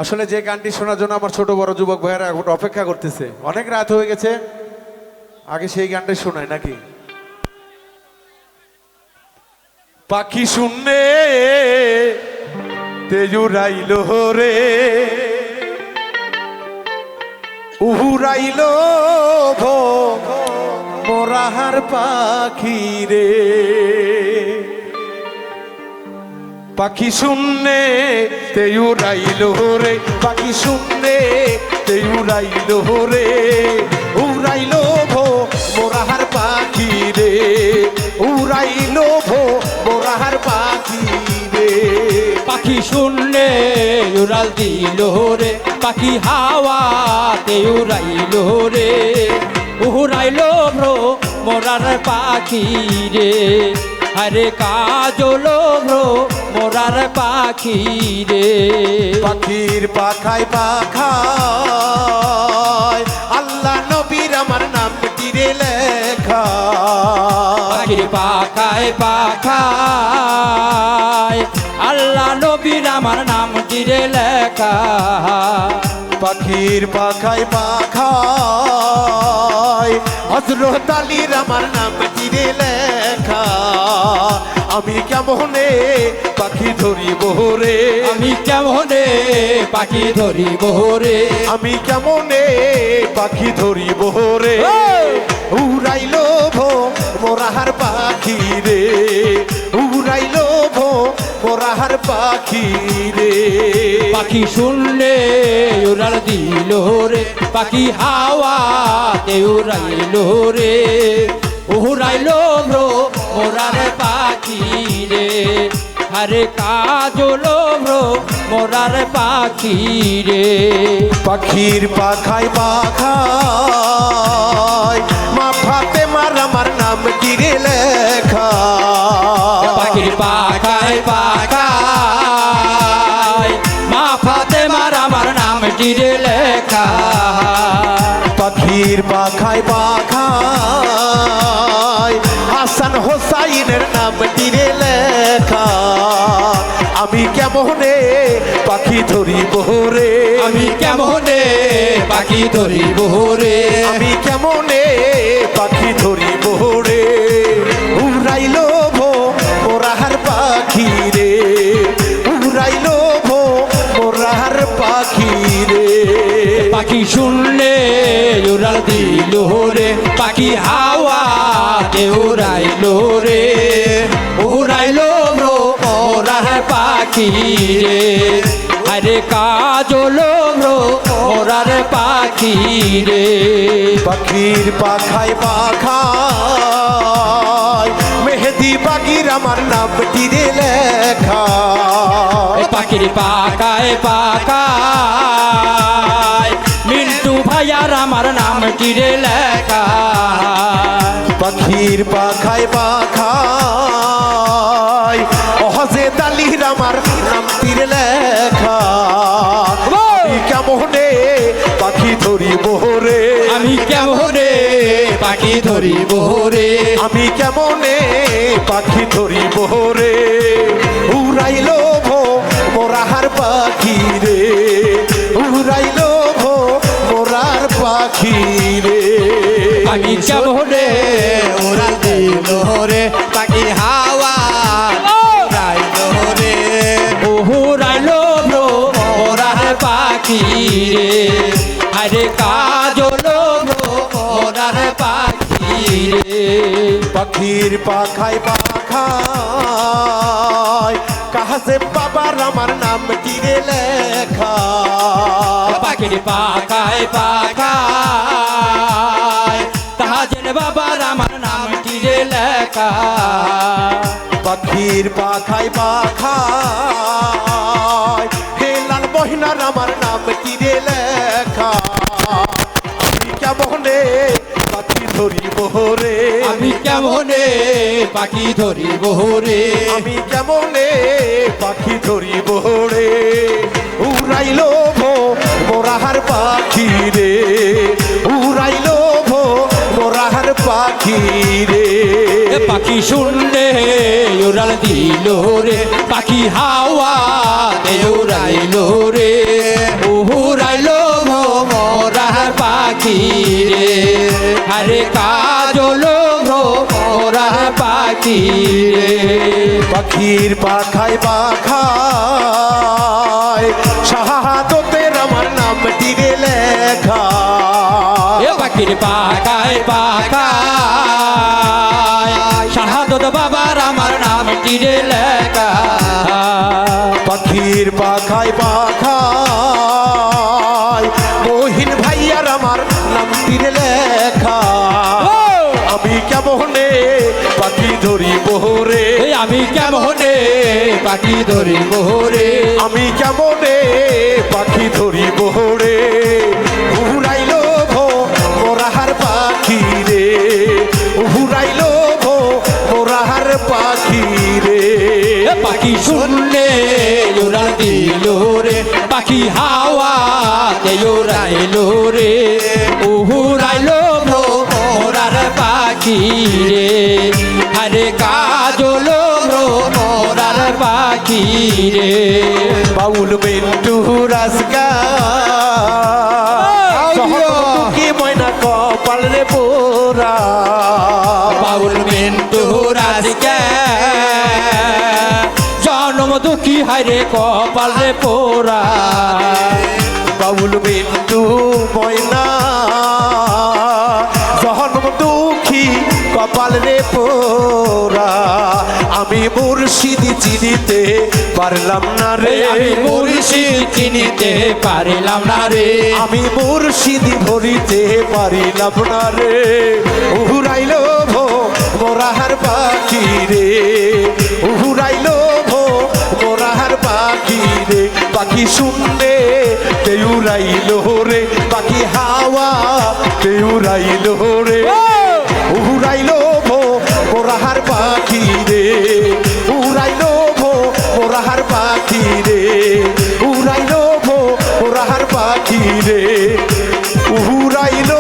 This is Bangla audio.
আসলে যে গানটি শোনার জন্য আমার ছোট বড় যুবক ভাইয়েরা এখন অপেক্ষা করতেছে, অনেক রাত হয়ে গেছে, আগে সেই গানটাই শোনায় নাকি? পাখি শুননে তেজুরাইল রে, উহুরাইল ভো মোরাহার পাখি রে। পাখি শুননে তেউরাইল রে, পাখি শুননে তেউরাইল রে, উড়াইল ভো মোরাহার পাখি রে, উড়াইল ভো মোরাহার পাখি রে। পাখি শুনলে উড়াল দিল রে, পাখি হাওয়াতে উড়াইল রে, উড়াইল ভ্রো মোরার পাখি রে। আরে কাজল ভ্রো মোরার পাখি রে। পাখির পাখায় পাখায় আল্লাহ নবীর আমার নাম তীরে লেখা। পাখির পাখায় পাখায় আল্লাহ নবীর আমার নাম তীরে লেখা। পাখির পাখায় পাখায় হযরত আলীর আমার নাম তীরে লেখা। আমি কেমনে পাখি ধরিব রে, আমি কেমনে পাখি ধরিব রে, আমি কেমনে পাখি ধরিব রে। উড়াইল ভো মোরাহার পাখি রে, উড়াইল ভো মোরাহার পাখি রে। পাখি শুনলে উড়াল দিল রে, পাখি হাওয়াতে উড়াইল রে, উড়াইল ভ্রো মোরার পাখি রে। আরে কাজল ভ্রো মোরার পাখি রে। পাখির পাখায় পাখায় মা ফাতেমার আমার নাম তীরে লেখা। পাখির পাখায় পাখায় মা ফাতেমার আমার নাম তীরে লেখা। পাখির পাখায় পাখায় হাসান হোসাইনের নাম তীরে লেখা। আমি কেমনে পাখি ধরিব রে, আমি কেমনে পাখি ধরিব রে, আমি কেমনে পাখি ধরিব রে। উড়াইল ভো মোরাহার পাখি রে, উড়াইল ভো মোরাহার পাখি রে। পাখি শুনলে উড়াল দিল রে, পাখি হাওয়াতে উড়াইল রে, উড়াইল ভ্রো মোরার পাখি রে। আরে কাজল ভ্রো মোরার পাখি রে। পাখির পাখায় পাখায় মেহেদি বাগির আমার নাম তীরে লেখা। পাখির পাখায় পাখায় মিন্টু ভাইয়ার আমার নাম তীরে লেখা। পাখির পাখায় পাখায় অহজেদ আলীর আমার নাম তীরে লেখা। আমি কেমনে পাখি ধরিব রে, আমি কেমনে পাখি ধরিব রে, আমি কেমনে পাখি ধরিব রে। উড়াইল ভো মোরাহার পাখি রে, উড়াইল ভো মোরার পাখি রে। পাখি কেমনে উড়াল দিল রে, পাখি হাওয়া উড়াইল রে, উড়াইল ভ্রো মোরার পাখি রে। আরে কাজল ভ্রো মোরার পাখি রে। পাখির পাখায় পাখায় কাহাসেম বাবার আমার নাম তীরে লেখা। পাখির পাখায় পাখায় তাহাজেন বাবার আমার নাম তীরে লেখা। পাখির পাখায় পাখায় হেলাল মহিনার আমার নাম তীরে লেখা। আমি কেমনে পাখি ধরিব রে, আমি কেমনে পাখি ধরিব রে, আমি কেমনে পাখি ধরিব রে। উড়াইল ভো মোরাহার পাখি রে, উড়াইল ভো মোরাহার পাখি রে। পাখি শুনলে উড়াল দিল রে, পাখি হাওয়াতে উড়াইল রে, পাখির পাখায় পাখায় শাহাদতের আমার নামটি রে লেখা এ পাখির পাখায় পাখায় শাহাদত বাবার আমার নামটি রে লেখা পাখির পাখায় পাখায় মহিন ভাইয়ার আমার নামটি রে লেখা আমি কেমনে পাখি ধরি বহরে এই আমি কেমনে পাখি ধরি মোহরে আমি কেমনে পাখি ধরি বহরে উড়াইলো ভো মোরাহার পাখি রে উড়াইলো ভো মোরাহার পাখি রে এ পাখি শুনলে উড়াল দিল রে পাখি হাওয়াতে উড়াইলো রে উড়াইলো মোরার পাখি রে আরে কাজল মোরার পাখি রে বাউল বেন্টু রাসগা কি ময়না কপাল রে পোরা বাউল মিন্টু রাজকে জন্ম দুঃখী হারে কপাল রে পোরা বাউল বেন্টু ময়না জহনম দুঃখী কপাল রে পোরা আমি মুর্শিদি চিনিতে পারলাম না রে আমি মুর্শিদ চিনিতে পারিলাম না রে আমি মুর্শিদি ধরিতে পারিলাম না রে উহুরাইলো ভো মোরাহার পাখি রে উহুরাইলো ভো মোরাহার পাখি রে পাখি শুনলে তেউরাইলো রে পাখি হাওয়া তেউরাইলো রে উহুরাইলো ভো মোরাহার পাখি রে উড়াইলো ভো মোরাহার পাখি রে উড়াইলো ভো মোরাহার পাখি রে উড়াইলো